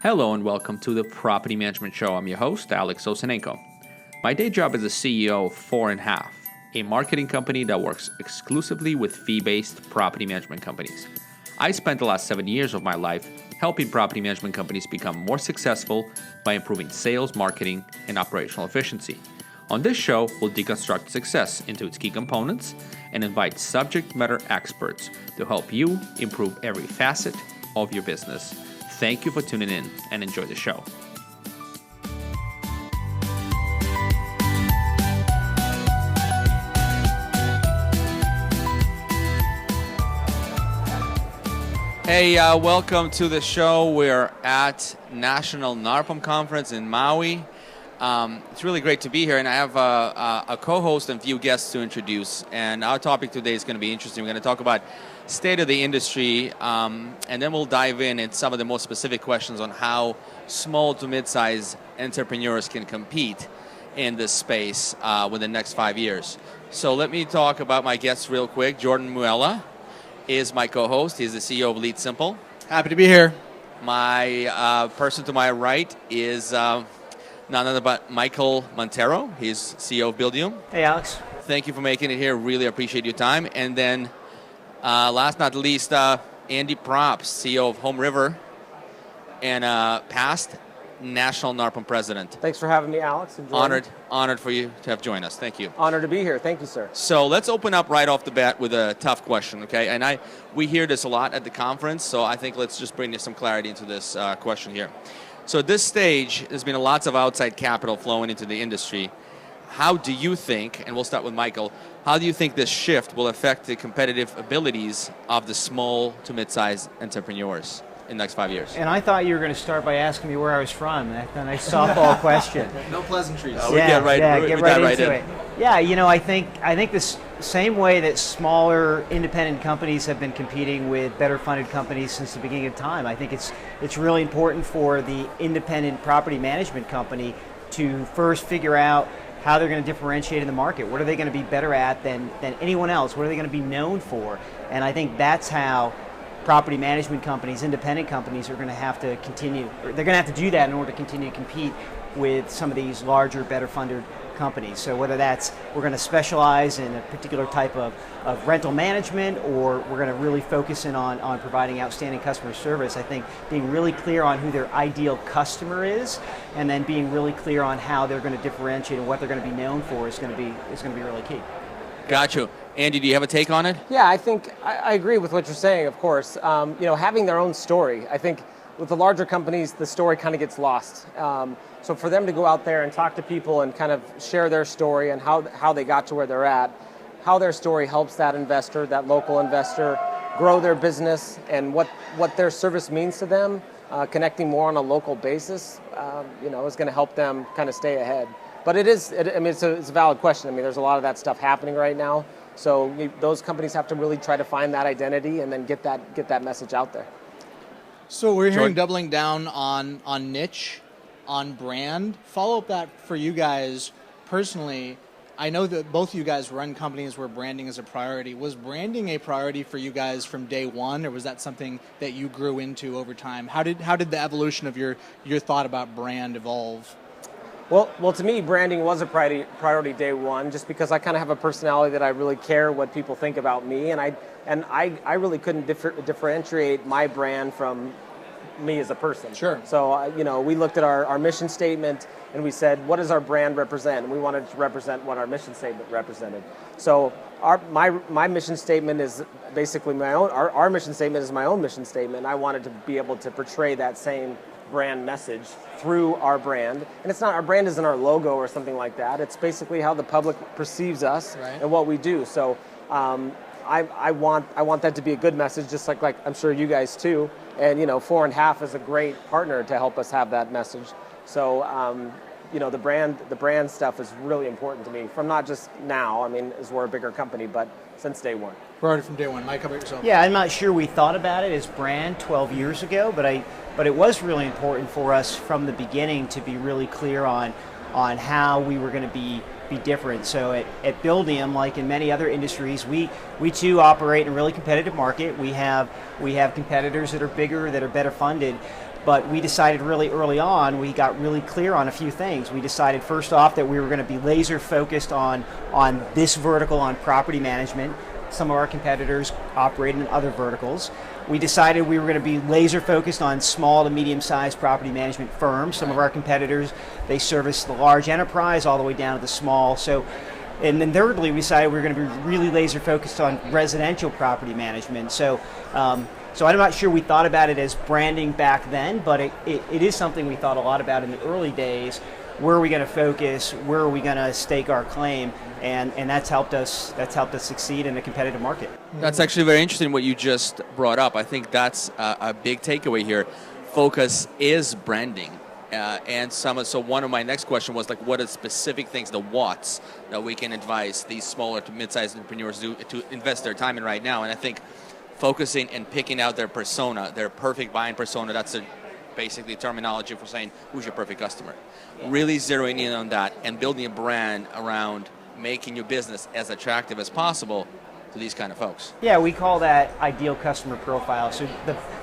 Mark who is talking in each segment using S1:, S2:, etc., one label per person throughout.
S1: Hello and welcome to the Property Management Show. I'm your host, Alex Osenenko. My day job is the CEO of 4.5, a marketing company that works exclusively with fee-based property management companies. I spent the last 7 years of my life helping property management companies become more successful by improving sales, marketing, and operational efficiency. On this show, we'll deconstruct success into its key components and invite subject matter experts to help you improve every facet of your business. Thank you for tuning in and enjoy the show. Hey, welcome to the show. We're at National NARPM Conference in Maui. It's really great to be here, and I have a co-host and few guests to introduce. And our topic today is going to be interesting. We're going to talk about state of the industry, and then we'll dive in some of the more specific questions on how small to mid-size entrepreneurs can compete in this space within the next 5 years. So let me talk about my guests real quick. Jordan Muela is my co-host. He's the CEO of Lead Simple.
S2: Happy to be here.
S1: My person to my right is none other but Michael Monteiro. He's CEO of Buildium.
S3: Hey, Alex.
S1: Thank you for making it here. Really appreciate your time. And then last but not least, Andrew Propst, CEO of HomeRiver and past National NARPM President.
S3: Thanks for having me, Alex.
S1: Honored for you to have joined us. Thank you.
S3: Honored to be here. Thank you, sir.
S1: So let's open up right off the bat with a tough question, okay? And we hear this a lot at the conference, so I think let's just bring some clarity into this question here. So at this stage, there's been lots of outside capital flowing into the industry. How do you think, and we'll start with Michael, how do you think this shift will affect the competitive abilities of the small to mid-sized entrepreneurs in the next 5 years?
S4: And I thought you were going to start by asking me where I was from. That's a nice softball question.
S2: No pleasantries.
S1: Get right into
S4: it. Yeah, you know, I think this same way that smaller independent companies have been competing with better funded companies since the beginning of time. I think it's really important for the independent property management company to first figure out how they're going to differentiate in the market. What are they going to be better at than anyone else? What are they going to be known for? And I think that's how property management companies, independent companies, are going to have to continue. They're going to have to do that in order to continue to compete with some of these larger, better funded companies. So whether that's we're going to specialize in a particular type of rental management, or we're going to really focus in on providing outstanding customer service, I think being really clear on who their ideal customer is, and then being really clear on how they're going to differentiate and what they're going to be known for is going to be really key.
S1: Got you. Andy, do you have a take on it?
S3: Yeah, I think I agree with what you're saying, of course. Having their own story. I think with the larger companies, the story kind of gets lost. So for them to go out there and talk to people and kind of share their story and how they got to where they're at, how their story helps that investor, that local investor, grow their business, and what their service means to them, connecting more on a local basis, is going to help them kind of stay ahead. But it's a valid question. I mean, there's a lot of that stuff happening right now. So those companies have to really try to find that identity and then get that message out there.
S2: So we're hearing doubling down on niche, on brand. Follow up that for you guys personally. I know that both of you guys run companies where branding is a priority. Was branding a priority for you guys from day one, or was that something that you grew into over time? How did the evolution of your thought about brand evolve?
S3: Well, to me, branding was a priority day one, just because I kind of have a personality that I really care what people think about me, and I really couldn't differentiate my brand from me as a person.
S2: Sure.
S3: So, we looked at our mission statement and we said, what does our brand represent? And we wanted to represent what our mission statement represented. So my mission statement is basically my own. Our mission statement is my own mission statement. I wanted to be able to portray that same brand message through our brand. And our brand isn't our logo or something like that. It's basically how the public perceives us, right, and what we do. So I want that to be a good message, just like I'm sure you guys too. And 4.5 is a great partner to help us have that message. So the brand stuff is really important to me, from not just now, as we're a bigger company, but since day one.
S2: Priority from day one. Mike, how about yourself?
S4: Yeah, I'm not sure we thought about it as brand 12 years ago, but it was really important for us from the beginning to be really clear on how we were going to be different. So at Buildium, like in many other industries, we too operate in a really competitive market. We have competitors that are bigger, that are better funded. But we decided really early on, we got really clear on a few things. We decided first off that we were going to be laser focused on this vertical, on property management. Some of our competitors operate in other verticals. We decided we were going to be laser focused on small to medium-sized property management firms. Some of our competitors, they service the large enterprise all the way down to the small. And then thirdly, we decided we were going to be really laser focused on residential property management. So I'm not sure we thought about it as branding back then, but it is something we thought a lot about in the early days. Where are we going to focus? Where are we going to stake our claim? And that's helped us succeed in a competitive market.
S1: That's actually very interesting what you just brought up. I think that's a big takeaway here. Focus is branding. So one of my next question was like, what are specific things, the whats, that we can advise these smaller to mid-sized entrepreneurs to invest their time in right now? And I think focusing and picking out their persona, their perfect buying persona, that's basically terminology for saying who's your perfect customer. Yeah. Really zeroing in on that and building a brand around making your business as attractive as possible to these kind of folks.
S4: Yeah, we call that ideal customer profile. So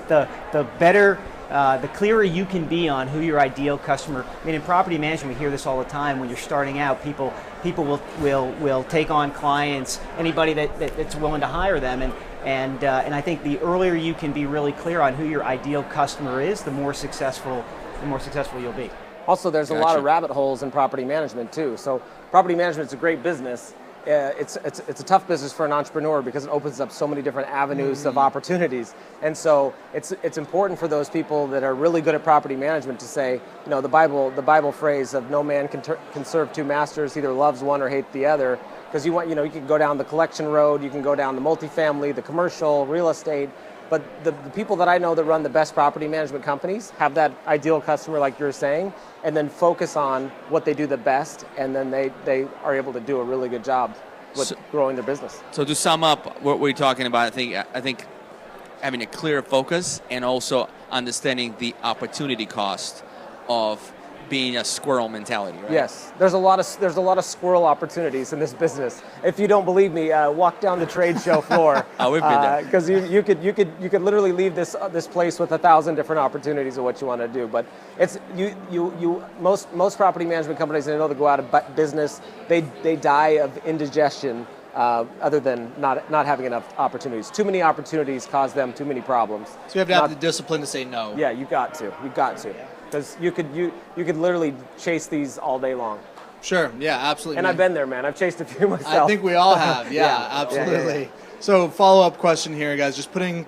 S4: the better, the clearer you can be on who your ideal customer. I mean, in property management, we hear this all the time. When you're starting out, people will take on clients, anybody that's willing to hire them, and I think the earlier you can be really clear on who your ideal customer is, the more successful you'll be.
S3: Also, there's a lot of rabbit holes in property management too. So property management is a great business. It's a tough business for an entrepreneur because it opens up so many different avenues of opportunities. And so it's important for those people that are really good at property management to say, the Bible phrase of no man can serve two masters, either loves one or hate the other. Because you can go down the collection road, you can go down the multifamily, the commercial, real estate. But the people that I know that run the best property management companies have that ideal customer, like you're saying, and then focus on what they do the best, and then they are able to do a really good job with growing their business.
S1: So to sum up what we're talking about, I think having a clear focus and also understanding the opportunity cost of being a squirrel mentality, right?
S3: Yes, there's a lot of squirrel opportunities in this business. If you don't believe me, walk down the trade show floor.
S1: We've been there.
S3: Because you could literally leave this place with 1,000 different opportunities of what you want to do. But it's most property management companies, I know, that go out of business, they die of indigestion. Other than not having enough opportunities. Too many opportunities cause them too many problems.
S2: So you have to have the discipline to say no.
S3: Yeah, you've got to. Because you could literally chase these all day long.
S2: Sure, yeah, absolutely.
S3: And I've been there, man. I've chased a few myself.
S2: I think we all have, yeah, absolutely. Yeah. So follow-up question here, guys. Just putting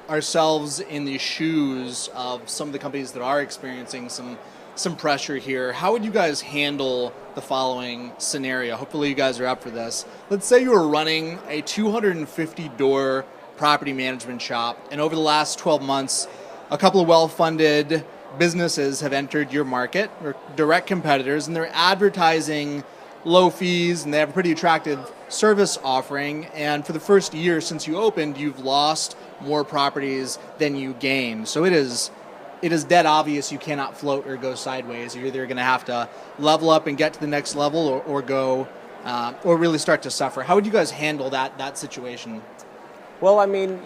S2: ourselves in the shoes of some of the companies that are experiencing some pressure here. How would you guys handle the following scenario? Hopefully you guys are up for this. Let's say you were running a 250-door property management shop, and over the last 12 months, a couple of well-funded businesses have entered your market, or direct competitors, and they're advertising low fees, and they have a pretty attractive service offering. And for the first year since you opened, you've lost more properties than you gained. So it is dead obvious you cannot float or go sideways. You're either going to have to level up and get to the next level, or go, or really start to suffer. How would you guys handle that situation?
S3: Well, I mean,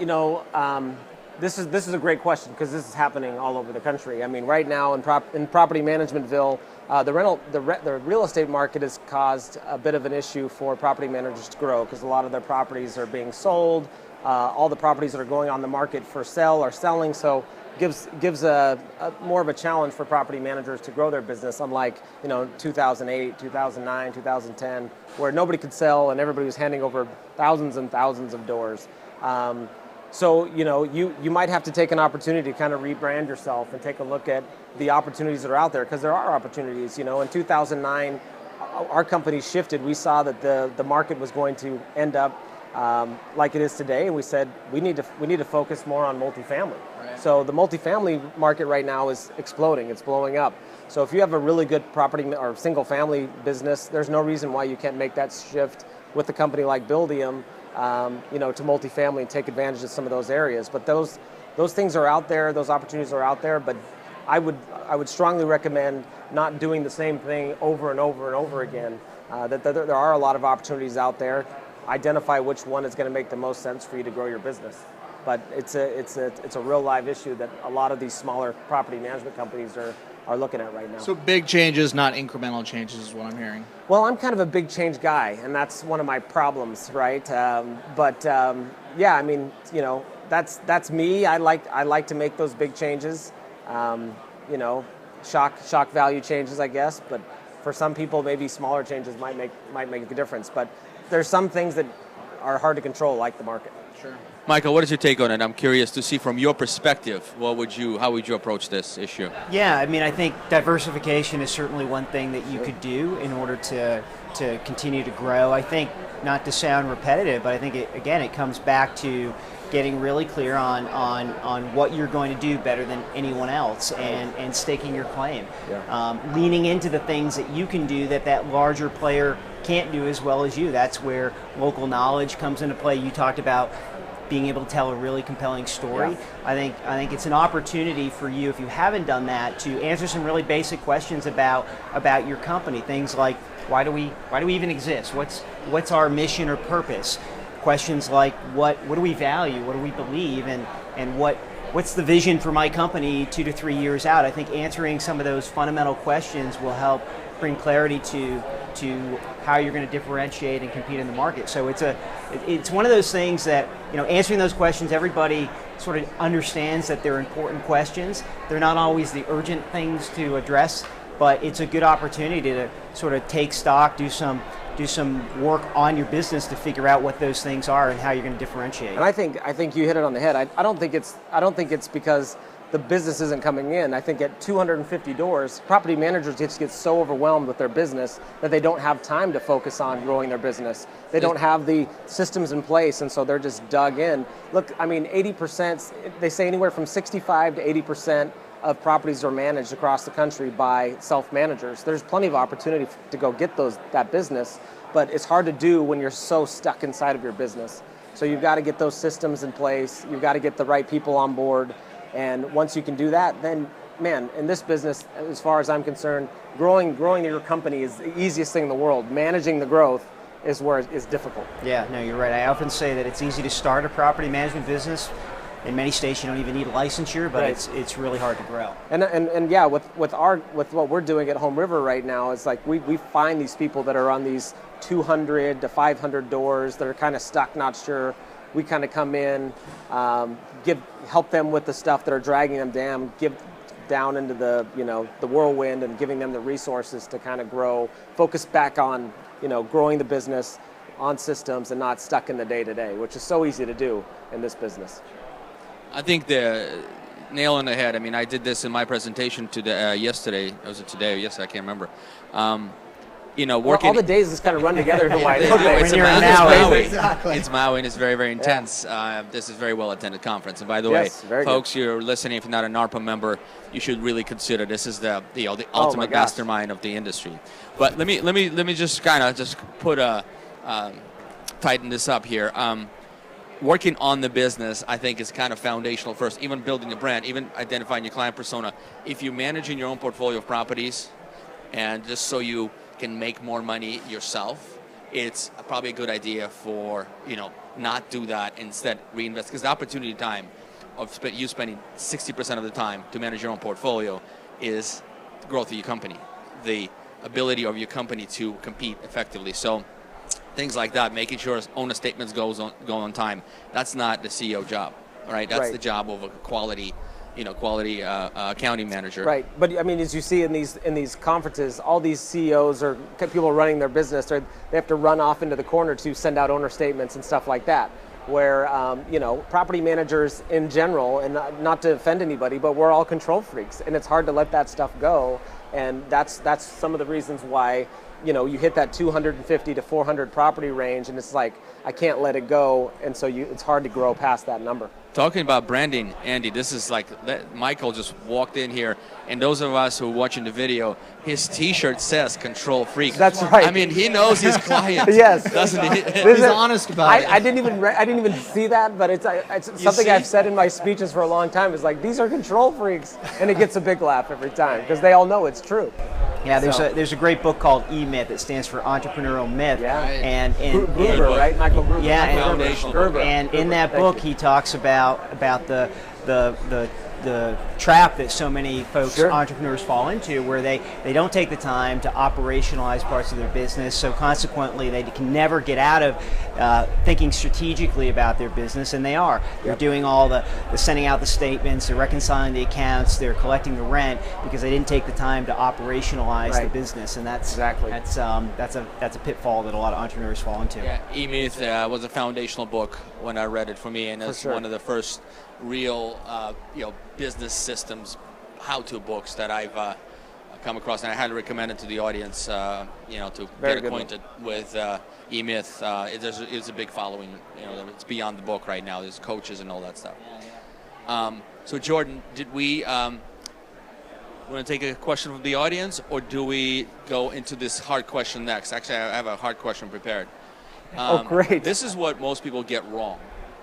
S3: this is a great question because this is happening all over the country. I mean, right now in property managementville, the real estate market has caused a bit of an issue for property managers to grow because a lot of their properties are being sold. All the properties that are going on the market for sale are selling, so gives a more of a challenge for property managers to grow their business, unlike 2008, 2009, 2010, where nobody could sell and everybody was handing over thousands and thousands of doors. So you might have to take an opportunity to kind of rebrand yourself and take a look at the opportunities that are out there, because there are opportunities. In 2009, our company shifted. We saw that the market was going to end up like it is today, and we said we need to focus more on multifamily. Right. So the multifamily market right now is exploding. It's blowing up. So if you have a really good property or single family business, there's no reason why you can't make that shift with a company like Buildium. To multifamily and take advantage of some of those areas. But those things are out there, those opportunities are out there, but I would strongly recommend not doing the same thing over and over and over again. That there are a lot of opportunities out there. Identify which one is going to make the most sense for you to grow your business. but it's a real live issue that a lot of these smaller property management companies are looking at right now.
S2: So big changes, not incremental changes, is what I'm hearing.
S3: Well, I'm kind of a big change guy, and that's one of my problems, right? Yeah, I mean, you know, that's me. I like to make those big changes, you know, shock value changes, I guess. But for some people, maybe smaller changes might make a difference. But there's some things that are hard to control, like the market.
S2: Sure.
S1: Michael, what is your take on it? I'm curious to see from your perspective, how would you approach this issue?
S4: Yeah, I mean, I think diversification is certainly one thing that you could do in order to continue to grow. I think, not to sound repetitive, but I think it comes back to getting really clear on what you're going to do better than anyone else, and staking your claim. Yeah. Leaning into the things that you can do that larger player can't do as well as you. That's where local knowledge comes into play. You talked about being able to tell a really compelling story. Yeah. I think it's an opportunity for you, if you haven't done that, to answer some really basic questions about your company. Things like, why do we even exist? What's our mission or purpose? Questions like, what do we value? What do we believe? And what's the vision for my company 2 to 3 years out? I think answering some of those fundamental questions will help bring clarity to how you're going to differentiate and compete in the market. So it's one of those things that, you know, answering those questions, everybody sort of understands that they're important questions. They're not always the urgent things to address, but it's a good opportunity to sort of take stock, do some work on your business to figure out what those things are and how you're going to differentiate.
S3: And I think you hit it on the head. I don't think it's because the business isn't coming in. I think at 250 doors, property managers just get so overwhelmed with their business that they don't have time to focus on growing their business. They don't have the systems in place, and so they're just dug in. Look, I mean, 80%, they say anywhere from 65 to 80% of properties are managed across the country by self-managers. There's plenty of opportunity to go get that business, but it's hard to do when you're so stuck inside of your business. So you've got to get those systems in place. You've got to get the right people on board. And once you can do that, then, man, in this business, as far as I'm concerned, growing your company is the easiest thing in the world. Managing the growth is where it's difficult.
S4: Yeah, no, you're right. I often say that it's easy to start a property management business. In many states, you don't even need a licensure, but right. it's really hard to grow.
S3: And yeah, with what we're doing at HomeRiver right now, it's like we find these people that are on these 200 to 500 doors that are kind of stuck, not sure. We kind of come in, help them with the stuff that are dragging them down, give down into the whirlwind, and giving them the resources to kind of grow, focus back on growing the business on systems and not stuck in the day-to-day, which is so easy to do in this business.
S1: I think the nail on the head. I mean, I did this in my presentation today, yesterday. Was it today or yesterday? I can't remember. Working.
S3: All the days just kind of run together in Hawaii.
S1: It's Maui. Exactly. It's Maui, and it's very, very intense. Yeah. This is a very well-attended conference. And by the way, folks, you're listening. If you're not a NARPM member, you should really consider this is the ultimate mastermind of the industry. But let me just kind of put tighten this up here. Working on the business, I think, is kind of foundational first. Even building a brand, even identifying your client persona. If you're managing your own portfolio of properties, and just so you can make more money yourself, it's probably a good idea for not do that, instead reinvest, because the opportunity time of you spending 60% of the time to manage your own portfolio is the growth of your company, the ability of your company to compete effectively. So things like that, making sure owner statements go on time, that's not the CEO job, all right? That's the job of a quality accounting manager.
S3: Right, but I mean, as you see in these conferences, all these CEOs or people running their business, they have to run off into the corner to send out owner statements and stuff like that. Where property managers in general, and not to offend anybody, but we're all control freaks, and it's hard to let that stuff go. And that's some of the reasons why you hit that 250 to 400 property range, and it's like, I can't let it go, and so it's hard to grow past that number.
S1: Talking about branding, Andy, this is like, Michael just walked in here, and those of us who are watching the video, his T-shirt says "Control Freak."
S3: That's right.
S1: I mean, he knows his client.
S3: Yes,
S1: doesn't he?
S2: He's honest about it.
S3: I didn't even see that, but it's something I've said in my speeches for a long time. Is like, these are control freaks, and it gets a big laugh every time because they all know it's true.
S4: Yeah, there's a great book called E-Myth. It stands for Entrepreneurial Myth.
S3: Yeah.
S4: And
S3: Gruber, right? Michael Gruber.
S4: Yeah,
S1: Foundational.
S4: and in that book he talks about the trap that so many folks,
S3: Sure.
S4: entrepreneurs, fall into, where they don't take the time to operationalize parts of their business, so consequently they can never get out of thinking strategically about their business, and they're doing all the sending out the statements, they're reconciling the accounts, they're collecting the rent because they didn't take the time to operationalize the business, and that's a pitfall that a lot of entrepreneurs fall into.
S1: Yeah, E-Myth was a foundational book when I read it for me, and it's one of the first real business systems how-to books that I've come across, and I highly recommend it to the audience to get acquainted with E-Myth. It's a big following, it's beyond the book right now. There's coaches and all that stuff. So Jordan, did we want to take a question from the audience, or do we go into this hard question next? Actually, I have a hard question prepared.
S3: Great.
S1: This is what most people get wrong.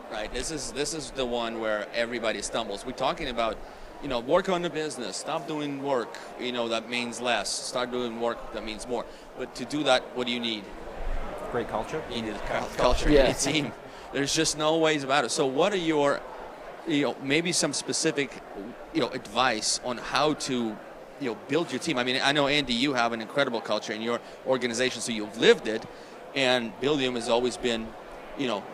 S1: Right. This is the one where everybody stumbles. We're talking about, work on the business. Stop doing work, that means less. Start doing work that means more. But to do that, what do you need?
S4: Great culture.
S1: You need a culture. You need a team. There's just no ways about it. So what are your, maybe some specific, advice on how to, build your team? I mean, I know, Andy, you have an incredible culture in your organization, so you've lived it, and Buildium has always been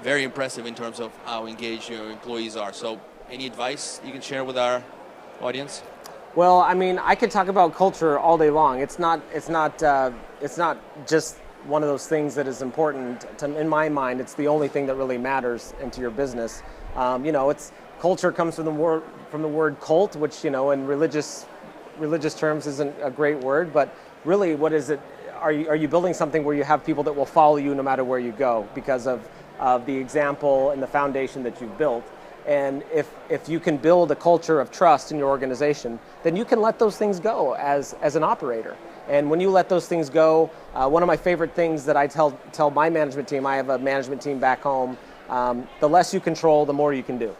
S1: very impressive in terms of how engaged your employees are. So any advice you can share with our audience?
S3: Well, I mean, I could talk about culture all day long. It's not just one of those things that is important. In my mind, it's the only thing that really matters into your business. It's culture comes from the word cult, which in religious terms isn't a great word, but really, what is it? Are you building something where you have people that will follow you no matter where you go because of the example and the foundation that you've built? And if you can build a culture of trust in your organization, then you can let those things go as an operator. And when you let those things go, one of my favorite things that I tell my management team, I have a management team back home, the less you control, the more you can do.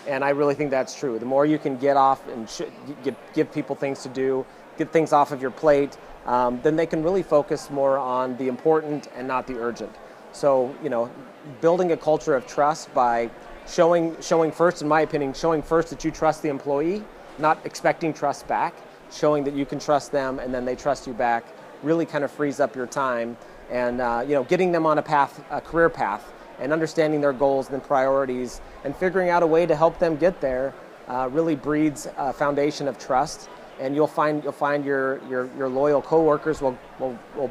S3: And I really think that's true. The more you can get off and give people things to do, get things off of your plate, then they can really focus more on the important and not the urgent. So, building a culture of trust by showing first, in my opinion, showing first that you trust the employee, not expecting trust back, showing that you can trust them and then they trust you back, really kind of frees up your time, and getting them on a career path, and understanding their goals and priorities and figuring out a way to help them get there really breeds a foundation of trust. And you'll find your loyal coworkers will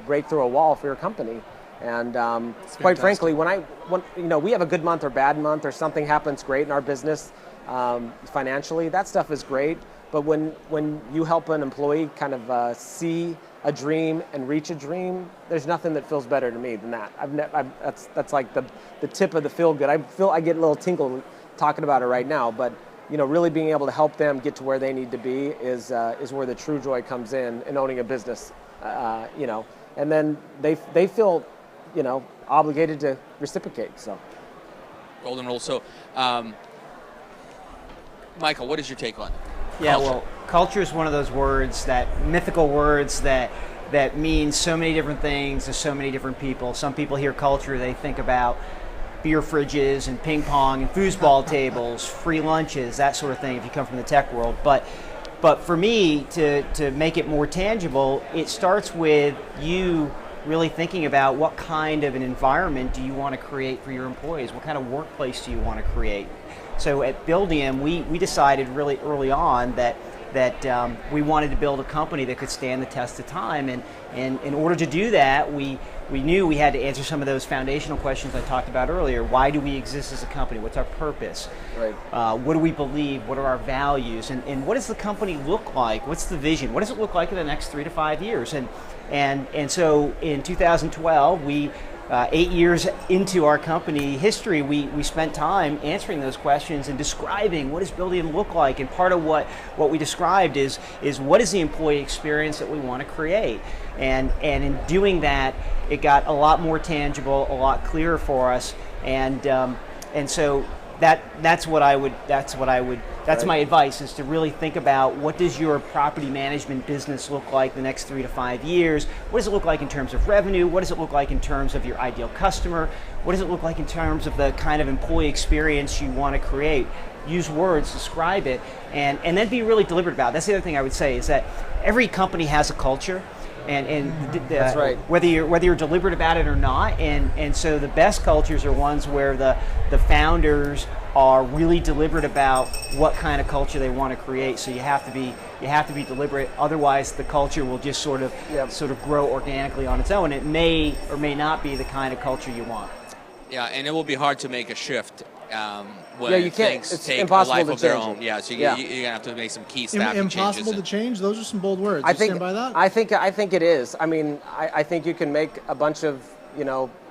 S3: break through a wall for your company. And quite frankly, when we have a good month or bad month, or something happens great in our business financially, that stuff is great. But when you help an employee kind of see a dream and reach a dream, there's nothing that feels better to me than that. That's like the tip of the feel good. I get a little tinkle talking about it right now, but. Really being able to help them get to where they need to be is where the true joy comes in owning a business, and then they feel, obligated to reciprocate. So,
S1: golden rule. So, Michael, what is your take on it?
S4: Yeah,
S1: culture?
S4: well, culture is one of those words, mythical words that means so many different things to so many different people. Some people hear culture, they think about beer fridges and ping pong and foosball tables, free lunches, that sort of thing if you come from the tech world. But for me, to make it more tangible, it starts with you really thinking about what kind of an environment do you want to create for your employees? What kind of workplace do you want to create? So at Buildium, we decided really early on that we wanted to build a company that could stand the test of time, and in order to do that, we knew we had to answer some of those foundational questions I talked about earlier. Why do we exist as a company? What's our purpose?
S3: Right.
S4: What do we believe? What are our values? And what does the company look like? What's the vision? What does it look like in the next 3 to 5 years? And so in 2012, 8 years into our company history, we spent time answering those questions and describing what does Buildium look like. And part of what we described is what is the employee experience that we want to create. And in doing that, it got a lot more tangible, a lot clearer for us. And so that's my advice, is to really think about what does your property management business look like the next 3 to 5 years. What does it look like in terms of revenue? What does it look like in terms of your ideal customer? What does it look like in terms of the kind of employee experience you want to create? Use words, describe it, and then be really deliberate about it. That's the other thing I would say, is that every company has a culture.
S3: That's right.
S4: Whether you're deliberate about it or not, and so the best cultures are ones where the founders are really deliberate about what kind of culture they want to create. So you have to be deliberate. Otherwise, the culture will just sort of grow organically on its own. It may or may not be the kind of culture you want.
S1: Yeah, and it will be hard to make a shift when
S3: you can't.
S1: things
S3: It's
S1: take a
S3: impossible
S1: life
S3: to
S1: of their
S3: change
S1: own.
S3: it.
S1: Yeah, so you're gonna have to make some key staffing
S2: Impossible
S1: changes.
S2: to change? Those are some bold words.
S3: I
S2: You
S3: think
S2: stand by that?
S3: I think it is. I mean, I think you can make a bunch of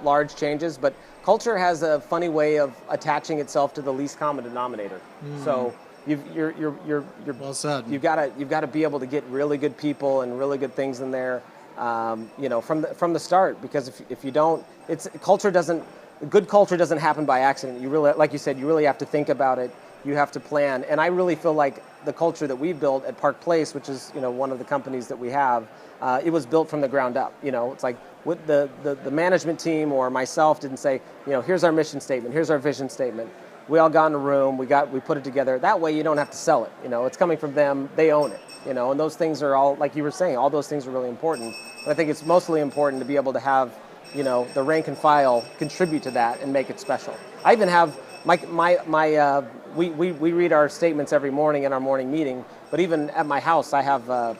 S3: large changes, but culture has a funny way of attaching itself to the least common denominator. So you're
S2: well said.
S3: You've got to be able to get really good people and really good things in there, from the start. Because if you don't, good culture doesn't happen by accident. You really, like you said, you really have to think about it. You have to plan. And I really feel like the culture that we built at Park Place, which is one of the companies that we have, it was built from the ground up. It's like with the management team or myself didn't say, here's our mission statement, here's our vision statement. We all got in a room, we put it together. That way you don't have to sell it. It's coming from them, they own it. And those things are all, like you were saying, all those things are really important. But I think it's mostly important to be able to have the rank and file contribute to that and make it special. I even have we read our statements every morning in our morning meeting, but even at my house I have a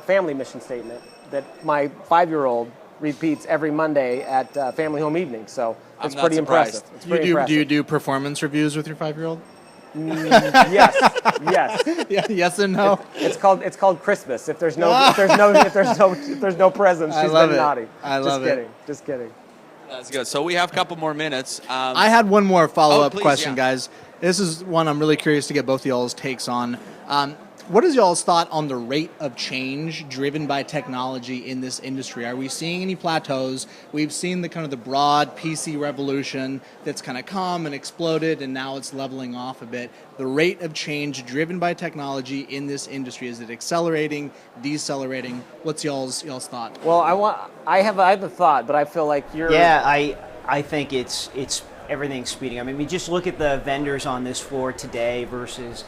S3: family mission statement that my 5-year-old repeats every Monday at family home evening. So it's pretty impressive. It's pretty impressive.
S2: Do you do performance reviews with your 5-year-old?
S3: Yes.
S2: Yeah, yes and no.
S3: It's called Christmas. If there's no presents, she's been naughty.
S2: I love it.
S3: Just kidding.
S1: That's good. So we have a couple more minutes.
S2: I had one more follow-up
S1: please,
S2: question,
S1: yeah.
S2: guys. This is one I'm really curious to get both of y'all's takes on. What is y'all's thought on the rate of change driven by technology in this industry? Are we seeing any plateaus? We've seen the broad PC revolution that's kind of come and exploded, and now it's leveling off a bit. The rate of change driven by technology in this industry, is it accelerating, decelerating? What's y'all's thought?
S3: Well, I have a thought, but I feel like you're.
S4: Yeah, I think it's everything's speeding up. I mean, just look at the vendors on this floor today versus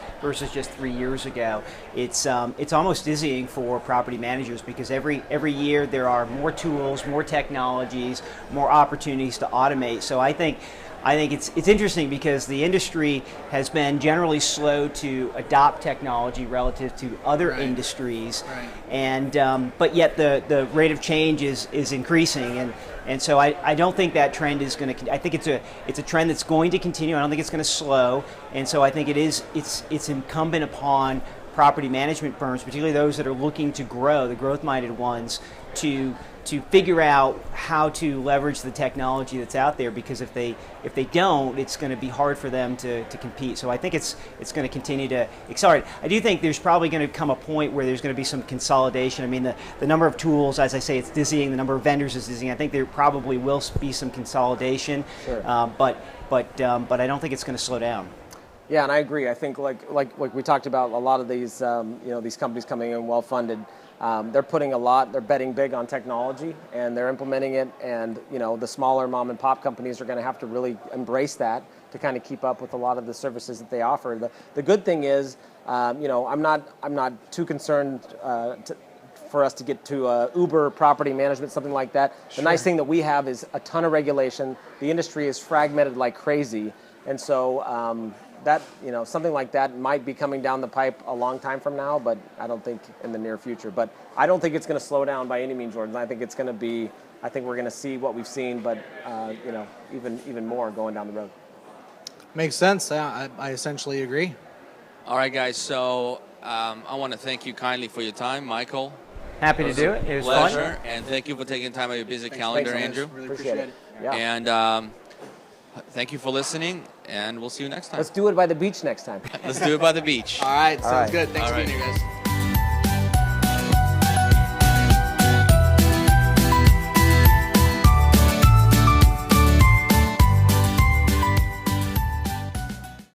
S4: just 3 years ago. It's almost dizzying for property managers, because every year there are more tools, more technologies, more opportunities to automate. So I think it's interesting, because the industry has been generally slow to adopt technology relative to other industries, and but yet the rate of change is increasing, and so I don't think that trend is going to. I think it's a trend that's going to continue. I don't think it's going to slow, and so I think it's incumbent upon property management firms, particularly those that are looking to grow, the growth-minded ones, to figure out how to leverage the technology that's out there, because if they don't, it's going to be hard for them to compete. So I think it's going to continue to accelerate. I do think there's probably going to come a point where there's going to be some consolidation. I mean, the number of tools, as I say, it's dizzying. The number of vendors is dizzying. I think there probably will be some consolidation,
S3: sure.
S4: But I don't think it's going to slow down.
S3: Yeah, and I agree. I think like we talked about, a lot of these these companies coming in well funded. They're putting they're betting big on technology, and they're implementing it, and the smaller mom and pop companies are going to have to really embrace that to kind of keep up with a lot of the services that they offer. The good thing is, I'm not too concerned for us to get to Uber property management, something like that. The nice thing that we have is a ton of regulation. The industry is fragmented like crazy, and so that something like that might be coming down the pipe a long time from now, but I don't think in the near future. But I don't think it's going to slow down by any means, Jordan. I think it's going to be. I think we're going to see what we've seen, but even more going down the road.
S2: Makes sense. Yeah, I essentially agree.
S1: All right, guys. So I want to thank you kindly for your time, Michael.
S4: Happy to do it. It was
S1: pleasure,
S4: fun.
S1: and thank you for taking time out of your busy calendar,
S3: so
S1: Andrew.
S2: Really
S3: Appreciate it. Yeah.
S1: And thank you for listening, and we'll see you next time.
S3: Let's do it by the beach next time.
S1: Let's do it by the beach.
S2: All right, sounds
S3: right.
S2: good. Thanks
S1: All
S2: for being
S1: right.
S2: here, guys.